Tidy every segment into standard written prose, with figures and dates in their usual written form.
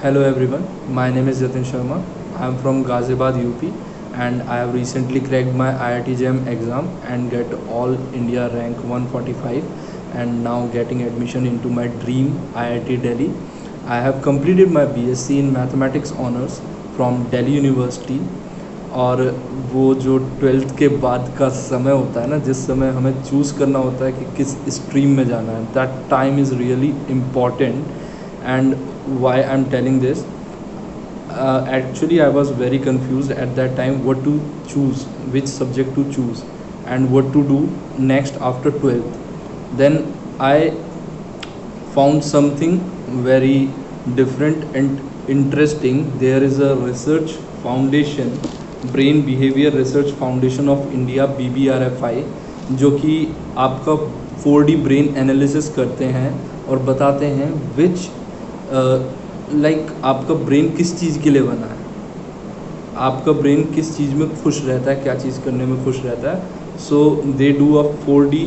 Hello everyone, my name is Jatin Sharma. I am from Ghaziabad, UP, and I have recently cracked my IIT JAM exam and get all India rank 145 and now getting admission into my dream IIT Delhi. I have completed my BSc in Mathematics Honours from Delhi University. और वो जो 12th के बाद का समय होता है ना, जिस समय हमें चूज़ करना होता है कि किस स्ट्रीम में जाना है, that time is really important. And why I'm telling this, actually I was very confused at that time what to choose, which subject to choose and what to do next after 12th. Then I found something very different and interesting. There is a research foundation, brain behaviour research foundation of India BBRFI, जो कि आपका 4D brain analysis करते हैं और बताते हैं विच आपका brain किस चीज़ के लिए बना है, आपका ब्रेन किस चीज़ में खुश रहता है, क्या चीज़ करने में खुश रहता है. So they do a 4D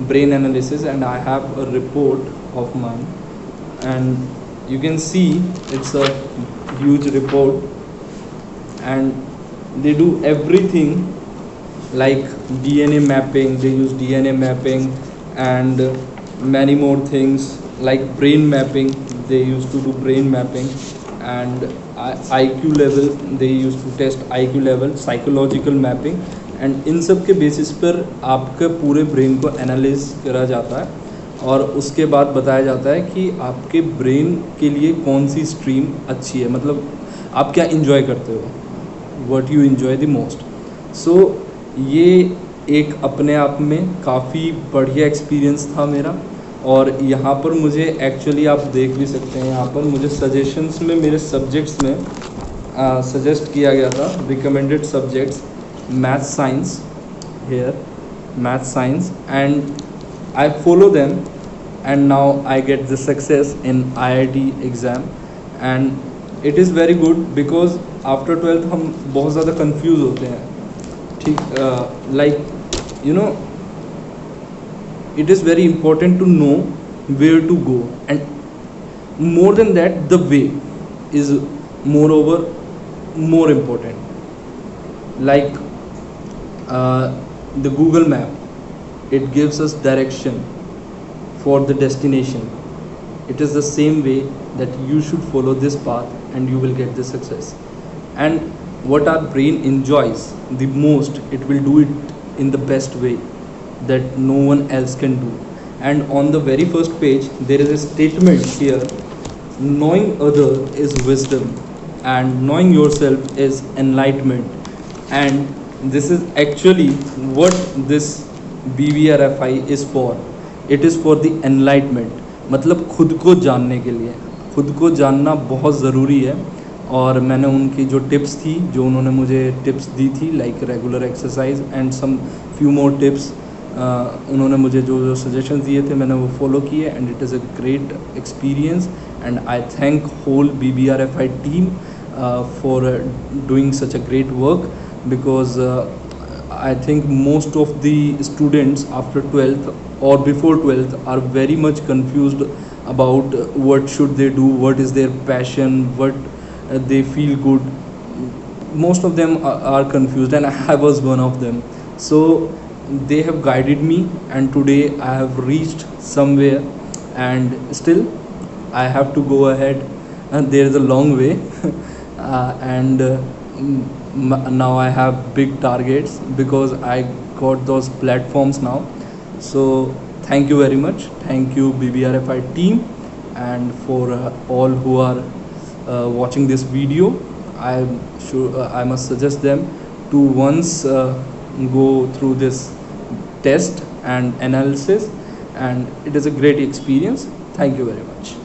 brain analysis and I have a report of mine and you can see it's a huge report and they do everything like DNA mapping. They use DNA mapping and many more things like brain mapping. They used to do brain mapping and IQ level. They used to test IQ level, psychological mapping, and इन सब के basis पर आपके पूरे brain को analyse करा जाता है और उसके बाद बताया जाता है कि आपके ब्रेन के लिए कौन सी स्ट्रीम अच्छी है, मतलब आप क्या इंजॉय करते हो, what you enjoy the most. So ये एक अपने आप में काफ़ी बढ़िया एक्सपीरियंस था मेरा. और यहाँ पर मुझे एक्चुअली आप देख भी सकते हैं, यहाँ पर मुझे सजेशंस में मेरे सब्जेक्ट्स में सजेस्ट किया गया था recommended subjects math science, here math science, and I follow them and now I get the success in IIT exam. And it is very good because after 12th हम बहुत ज़्यादा confuse होते हैं, ठीक, like you know it is very important to know where to go and more than that the way is more over more important. Like the Google map, it gives us direction for the destination. It is the same way that you should follow this path and you will get the success. And what our brain enjoys the most, it will do it in the best way that no one else can do. And on the very first page there is a statement here: knowing other is wisdom and knowing yourself is enlightenment. And this is actually what this BBRFI is for. It is for the enlightenment, मतलब खुद को जानने के लिए. खुद को जानना बहुत ज़रूरी है. और मैंने उनकी जो टिप्स थी, जो उन्होंने मुझे टिप्स दी थी, like regular exercise and some few more tips, उन्होंने मुझे जो सजेशंस दिए थे मैंने वो फॉलो किए and it is a great experience. And I thank whole BBRFI team for doing such a great work because I think most of the students after 12th or before 12th are very much confused about what should they do, what is their passion, what they feel good. Most of them are confused and I was one of them. So they have guided me and today I have reached somewhere and still I have to go ahead and there is a long way and now I have big targets because I got those platforms now. So thank you very much. Thank you BBRFI team, and for all who are watching this video, I'm sure I must suggest them to once go through this test and analysis, and it is a great experience. Thank you very much.